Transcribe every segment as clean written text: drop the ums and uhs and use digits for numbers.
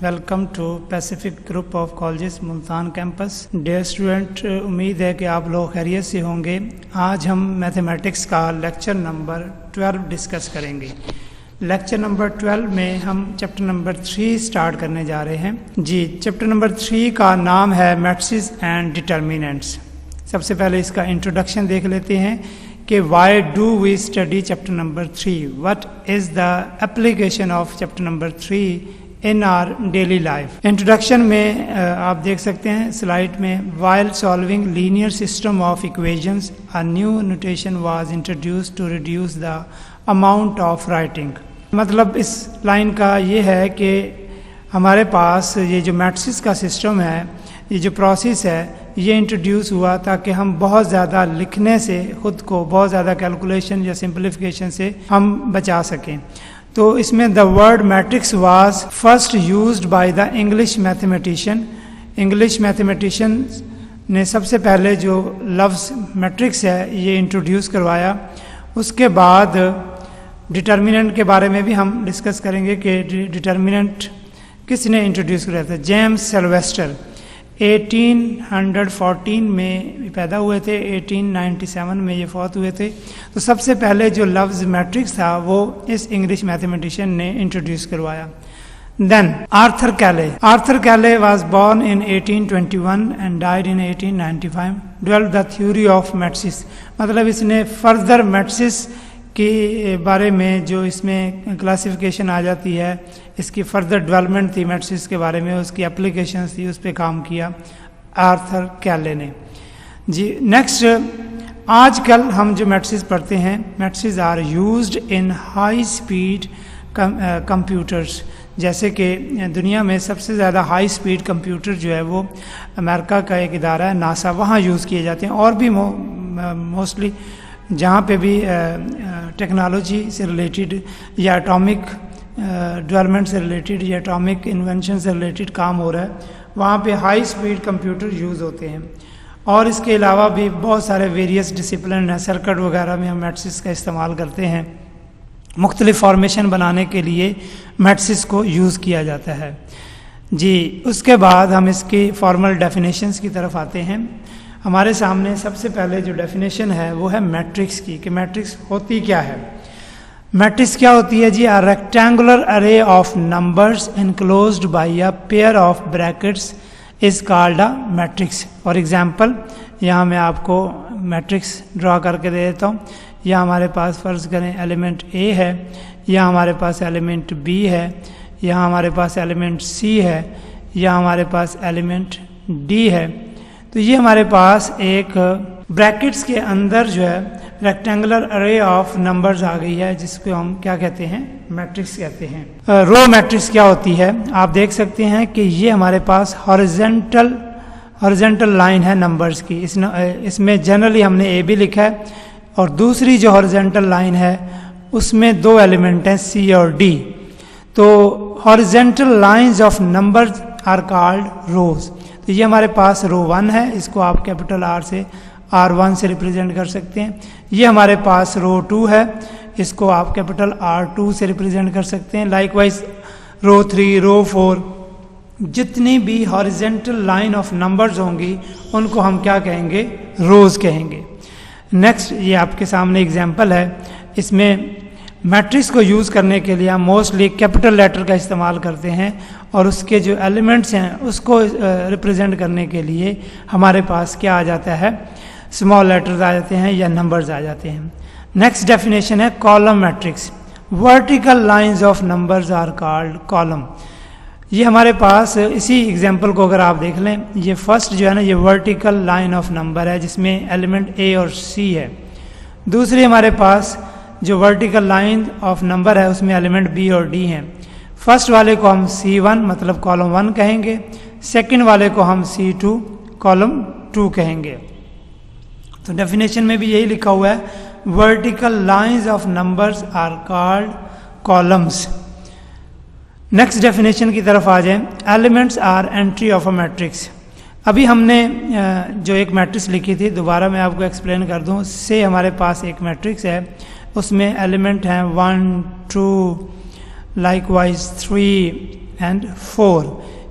Welcome to Pacific Group of Colleges Multan campus. Dear student, امید ہے کہ آپ لوگ خیریت سے ہوں گے. آج ہم میتھمیٹکس کا لیکچر نمبر 12 ڈسکس کریں گے. لیکچر نمبر 12 میں ہم چیپٹر نمبر 3 سٹارٹ کرنے جا رہے ہیں. چیپٹر نمبر 3 کا نام ہے میٹرسز اینڈ ڈٹرمیننٹس. سب سے پہلے اس کا انٹروڈکشن دیکھ لیتے ہیں کہ why do we study chapter number 3, what is the application of chapter number 3 in our daily life. Introduction میں آپ دیکھ سکتے ہیں سلائڈ میں، while solving linear system of equations a new notation was introduced to reduce the amount of writing. مطلب اس line کا یہ ہے کہ ہمارے پاس یہ جو میٹرسز کا سسٹم ہے، یہ جو پروسیس ہے، یہ انٹروڈیوس ہوا تاکہ ہم بہت زیادہ لکھنے سے خود کو، بہت زیادہ کیلکولیشن یا سمپلیفیکیشن سے ہم بچا سکیں. تو اس میں the word matrix was first used by the English mathematician. English mathematician نے سب سے پہلے جو لفظ میٹرکس ہے یہ انٹروڈیوس کروایا. اس کے بعد ڈٹرمیننٹ کے بارے میں بھی ہم ڈسکس کریں گے کہ ڈٹرمیننٹ کس نے انٹروڈیوس کرایا تھا. جیمز سلویسٹر 1814 میں پیدا ہوئے تھے، 1897 میں یہ فوت ہوئے تھے. تو سب سے پہلے جو لفظ میٹرکس تھا وہ اس انگلش میتھمیٹیشین نے انٹروڈیوس کروایا. دین آرتھر کیلے was born in 1821 and died in 1895. Develop the theory of matrices. مطلب اس نے فردر میٹرسز کے بارے میں جو اس میں کلاسیفیکیشن آ جاتی ہے، اس کی فردر ڈیولپمنٹ تھی میٹرسز کے بارے میں، اس کی اپلیکیشنز تھی، اس پہ کام کیا آرتھر کیلے نے. نیکسٹ، آج کل ہم جو میٹرسز پڑھتے ہیں، matrices are used in high speed computers. جیسے کہ دنیا میں سب سے زیادہ ہائی اسپیڈ کمپیوٹر جو ہے وہ امریکہ کا ایک ادارہ ہے ناسا، وہاں یوز کیے جاتے ہیں. اور بھی موسٹلی جہاں پہ بھی ٹیکنالوجی سے ریلیٹڈ یا اٹامک ڈیولپمنٹ سے ریلیٹڈ یا اٹامک انوینشن سے ریلیٹڈ کام ہو رہا ہے، وہاں پہ ہائی اسپیڈ کمپیوٹر یوز ہوتے ہیں. اور اس کے علاوہ بھی بہت سارے ویریس ڈسپلن ہیں، سرکٹ وغیرہ میں ہم میٹرسز کا استعمال کرتے ہیں. مختلف فارمیشن بنانے کے لیے میٹرسز کو یوز کیا جاتا ہے. اس کے بعد ہم اس کی فارمل ڈیفینیشنز کی طرف آتے ہیں. ہمارے سامنے سب سے پہلے جو ڈیفینیشن ہے وہ ہے میٹرکس کی، کہ میٹرکس ہوتی کیا ہے. میٹرکس کیا ہوتی ہے a rectangular array of numbers enclosed by a pair of brackets is called a matrix. For example, یہاں میں آپ کو میٹرکس ڈرا کر کے دے دیتا ہوں. یہاں ہمارے پاس فرض کریں ایلیمنٹ اے ہے، یہاں ہمارے پاس ایلیمنٹ بی ہے، یہاں ہمارے پاس ایلیمنٹ سی ہے، یہاں ہمارے پاس ایلیمنٹ ڈی ہے. تو یہ ہمارے پاس ایک بریکٹس کے اندر جو ہے ریکٹینگولر ارے آف نمبرز آ گئی ہے، جس کو ہم کیا کہتے ہیں، میٹرکس کہتے ہیں. رو میٹرکس کیا ہوتی ہے؟ آپ دیکھ سکتے ہیں کہ یہ ہمارے پاس ہارزنٹل لائن ہے نمبرز کی. اس میں جنرلی ہم نے اے بھی لکھا ہے، اور دوسری جو ہارزنٹل لائن ہے اس میں 2 ایلیمنٹ ہیں، سی اور ڈی. تو horizontal lines of numbers are called rows. تو یہ ہمارے پاس رو 1 ہے، اس کو آپ کیپٹل آر سے R1 سے ریپرزینٹ کر سکتے ہیں. یہ ہمارے پاس رو 2 ہے، اس کو آپ کیپٹل R2 سے ریپرزینٹ کر سکتے ہیں. لائک وائز رو 3، رو 4، جتنی بھی ہارزنٹل لائن آف نمبرز ہوں گی ان کو ہم کیا کہیں گے، روز کہیں گے. نیکسٹ، یہ آپ کے سامنے اگزامپل ہے. اس میں میٹرکس کو یوز کرنے کے لیے ہم موسٹلی کیپٹل لیٹر کا استعمال کرتے ہیں، اور اس کے جو ایلیمنٹس ہیں اس کو ریپرزینٹ کرنے کے لیے ہمارے پاس کیا آ جاتا ہے، اسمال لیٹرز آ جاتے ہیں یا نمبرز آ جاتے ہیں. نیکسٹ ڈیفینیشن ہے column matrix. Vertical lines of numbers are called column. یہ ہمارے پاس اسی ایگزامپل کو اگر آپ دیکھ لیں، یہ فرسٹ جو ہے نا، یہ ورٹیکل لائن آف نمبر ہے جس میں ایلیمنٹ اے اور سی ہے. دوسری ہمارے پاس جو ورٹیکل لائن آف نمبر ہے اس میں ایلیمنٹ بی اور ڈی ہیں. فرسٹ والے کو ہم C1 مطلب کالم 1 کہیں گے، سیکنڈ والے کو ہم C2 کالم 2 کہیں گے. تو ڈیفینیشن میں بھی یہی لکھا ہوا ہے، vertical lines of numbers are called columns. Next definition کی طرف آ جائیں. Elements are entry of a matrix. ابھی ہم نے جو ایک میٹرکس لکھی تھی، دوبارہ میں آپ کو ایکسپلین کر دوں. سے ہمارے پاس ایک میٹرکس ہے، اس میں ایلیمنٹ ہیں 1 2 likewise 3 and 4.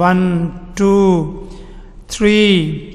1 2 3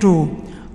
2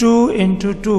2 into 2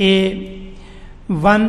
A1,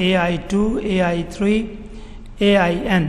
AI2, AI3, AIN।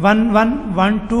1 1 1 2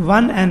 1n।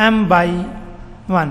m/1।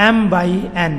m/n।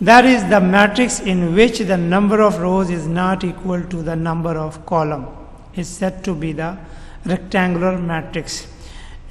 That is the matrix in which the number of rows is not equal to the number of column is said to be the rectangular matrix।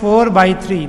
4/3,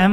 m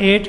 8,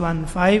1 5,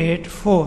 8 4।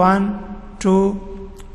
1 2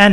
n,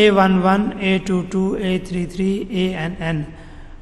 A11 A22 A33 ANN,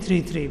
3 3।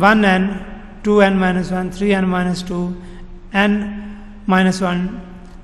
1n 2n - 1 3n - 2 n - 1,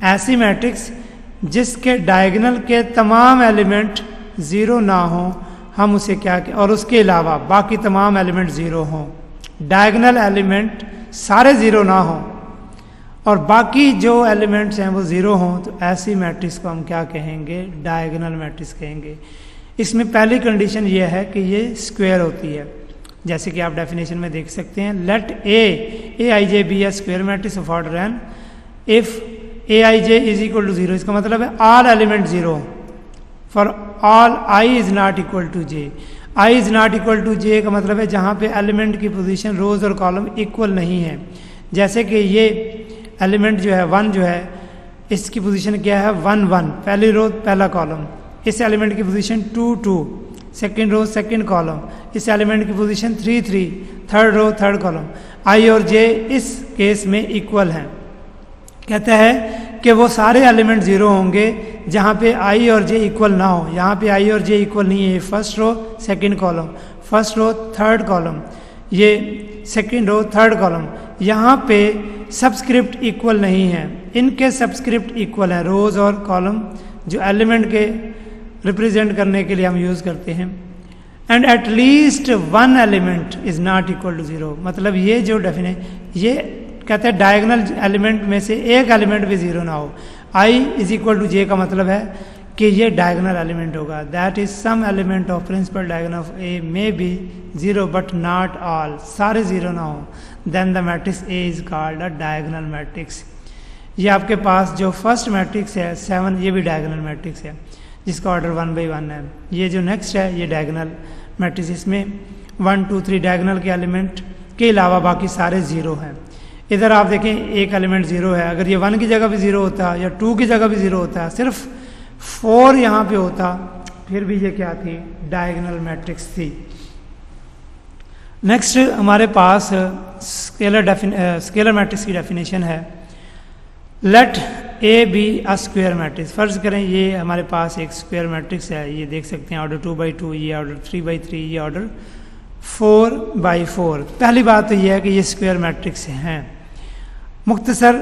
ایسی matrix جس کے diagonal کے تمام element zero نہ ہوں ہم اسے کیا کہ اور اس کے علاوہ باقی تمام ایلیمنٹ زیرو ہوں. ڈائگنل ایلیمنٹ سارے زیرو نہ ہوں اور باقی جو ایلیمنٹس ہیں وہ زیرو ہوں تو ایسی میٹرکس کو ہم کیا کہیں گے؟ ڈائگنل میٹرکس کہیں گے. اس میں پہلی کنڈیشن یہ ہے کہ یہ اسکوائر ہوتی ہے، جیسے کہ آپ ڈیفینیشن میں دیکھ سکتے ہیں. Let A I J B a square matrix of order n if A I J is equal to zero. اس کا مطلب ہے all element zero for all I is not equal to J. I is not equal to J کا مطلب ہے جہاں پہ element کی پوزیشن روز اور کالم ایکول نہیں ہے. جیسے کہ یہ ایلیمنٹ جو ہے 1 جو ہے اس کی پوزیشن کیا ہے 1 1 پہلی رو پہلا کالم. اس ایلیمنٹ کی position 2 2 second row second column. اس ایلیمنٹ کی position 3 3 third row third column. I اور جے اس کیس میں ایکول ہیں. کہتا ہے کہ وہ سارے ایلیمنٹ زیرو ہوں گے جہاں پہ آئی اور جے ایکول نہ ہو. یہاں پہ آئی اور جے ایکول نہیں ہے. First row second column, first row third column, یہ سیکنڈ رو تھرڈ کالم. یہاں پہ سبسکرپٹ ایکول نہیں ہے، ان کے سبسکرپٹ ایکول ہیں روز اور کالم جو ایلیمنٹ کے ریپرزینٹ کرنے کے لیے ہم یوز کرتے ہیں. And at least one element is not equal to zero. مطلب یہ جو یہ کہتے ہیں ڈائگنل ایلیمنٹ میں سے ایک ایلیمنٹ بھی زیرو نہ ہو. آئی از اکول ٹو جے کا مطلب ہے کہ یہ ڈائگنل ایلیمنٹ ہوگا. That is some element of principal diagonal of A may be zero but not all. سارے زیرو نہ ہوں then the matrix A is called a diagonal matrix. یہ آپ کے پاس جو فرسٹ میٹرکس ہے 7 یہ بھی ڈائگنل میٹرکس ہے جس کا آرڈر 1 by 1 ہے. یہ جو نیکسٹ ہے یہ ڈائگنل میٹرکس، اس میں 1 2 3 ڈائگنل کے ایلیمنٹ کے علاوہ باقی سارے زیرو ہیں. ادھر آپ دیکھیں ایک ایلیمنٹ زیرو ہے. اگر یہ 1 کی جگہ بھی زیرو ہوتا یا 2 کی جگہ بھی زیرو ہوتا، صرف 4 یہاں پہ ہوتا پھر بھی یہ کیا تھی؟ ڈائگنل میٹرکس تھی. نیکسٹ ہمارے پاس اسکیلر میٹرکس کی ڈیفینیشن ہے. Let A be a square matrix. فرض کریں یہ ہمارے پاس ایک اسکوائر میٹرکس ہے. یہ دیکھ سکتے ہیں آرڈر 2 by 2، یہ آرڈر 3 by 3، یہ آرڈر 4 by 4. پہلی بات تو یہ ہے کہ یہ اسکوائر میٹرکس ہیں. مختصر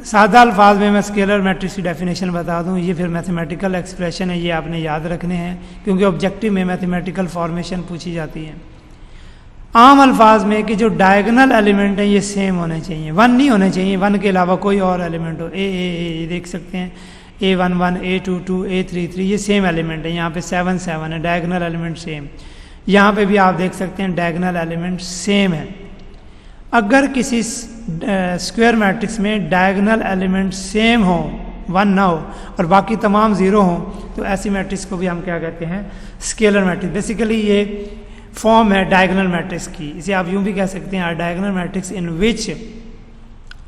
سادہ الفاظ میں اسکیلر میٹرکس کی ڈیفینیشن بتا دوں. یہ پھر میتھمیٹیکل ایکسپریشن ہے، یہ آپ نے یاد رکھنے ہیں کیونکہ آبجیکٹیو میں میتھمیٹیکل فارمیشن پوچھی جاتی ہے. عام الفاظ میں کہ جو ڈائگنل ایلیمنٹ ہیں یہ سیم ہونے چاہیے، 1 نہیں ہونے چاہیے 1 کے علاوہ کوئی اور ایلیمنٹ ہو. یہ دیکھ سکتے ہیں A11 A22 A33 یہ سیم ایلیمنٹ ہے. یہاں پہ 7 7 ہے، ڈائگنل ایلیمنٹ سیم. یہاں پہ بھی آپ دیکھ سکتے ہیں ڈائگنل ایلیمنٹ سیم ہے. اگر کسی اسکوائر میٹرکس میں ڈائگنل ایلیمنٹ سیم ہوں 1 نہ ہو اور باقی تمام زیرو ہوں تو ایسی میٹرکس کو بھی ہم کیا کہتے ہیں؟ Scalar matrix. بیسیکلی یہ فارم ہے ڈائگنل میٹرکس کی. اسے آپ یوں بھی کہہ سکتے ہیں diagonal matrix in which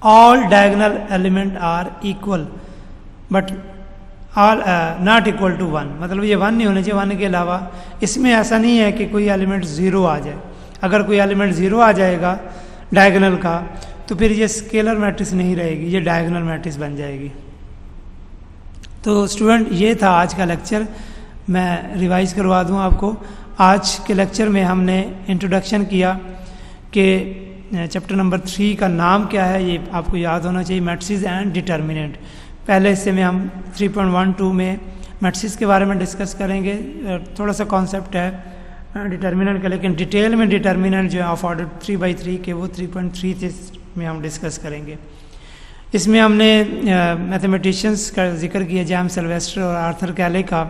all diagonal element are equal but all not equal to 1. مطلب یہ 1 نہیں ہونے چاہیے 1 کے علاوہ. اس میں ایسا نہیں ہے کہ کوئی ایلیمنٹ زیرو آ جائے. اگر کوئی ایلیمنٹ زیرو آ جائے گا ڈائگنل کا تو پھر یہ اسکیلر میٹرکس نہیں رہے گی، یہ ڈائگنل میٹرکس بن جائے گی. تو اسٹوڈنٹ یہ تھا آج کا لیکچر. میں ریوائز کروا دوں آپ کو. آج کے لیکچر میں ہم نے انٹروڈکشن کیا کہ چیپٹر نمبر 3 کا نام کیا ہے، یہ آپ کو یاد ہونا چاہیے، میٹرسز اینڈ ڈٹرمننٹ. پہلے حصے میں ہم 3.12 میں میٹرسز کے بارے میں ڈسکس کریں گے. تھوڑا سا کانسیپٹ ہے ڈٹرمننٹ کا، لیکن ڈیٹیل میں ڈٹرمننٹ جو ہے آف آرڈر 3 by 3 کے وہ 3.3 میں ہم ڈسکس کریں گے. اس میں ہم نے میتھمیٹیشینس کا ذکر کیا، جیمس سلویسٹر اور آرتھر کیلے کا،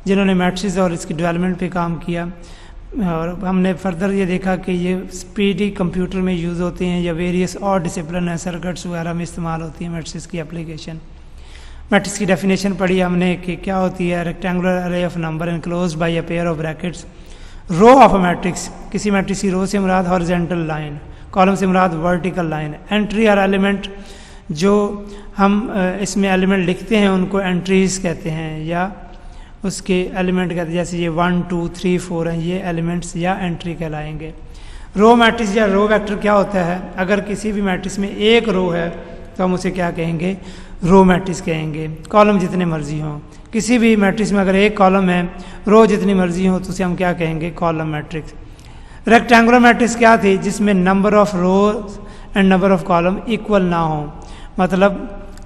جنہوں نے میٹرسز اور اس کی ڈیولپمنٹ پہ کام کیا. اور ہم نے فردر یہ دیکھا کہ یہ اسپیڈی کمپیوٹر میں یوز ہوتے ہیں یا ویریس اور ڈسپلن ہیں، سرکٹس وغیرہ میں استعمال ہوتی ہیں میٹرسز کی اپلیکیشن. میٹرکس کی ڈیفینیشن پڑھی ہم نے کہ کیا ہوتی ہے، rectangular array of number enclosed by a pair of brackets. Row of a matrix, کسی میٹرکس کی رو سے مراد ہارزینٹل لائن، کالم سے مراد ورٹیکل لائن. انٹری اور ایلیمنٹ جو ہم اس میں ایلیمنٹ لکھتے ہیں ان کو انٹریز کہتے ہیں یا اس کے ایلیمنٹ کہتے ہیں. جیسے یہ 1 2 3 4 ہیں، یہ ایلیمنٹس یا انٹری کہلائیں گے. رو میٹرکس یا رو ویکٹر کیا ہوتا ہے؟ اگر کسی بھی میٹرکس میں ایک رو ہے تو ہم اسے کیا کہیں گے؟ رو میٹرکس کہیں گے. کالم جتنے مرضی ہوں، کسی بھی میٹرکس میں اگر ایک کالم ہے، رو جتنی مرضی ہوں تو اسے ہم کیا کہیں گے؟ Column matrix. ریکٹینگولر میٹرکس کیا تھی؟ جس میں number of rows and number of column equal نہ ہوں. مطلب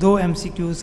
2 MCQs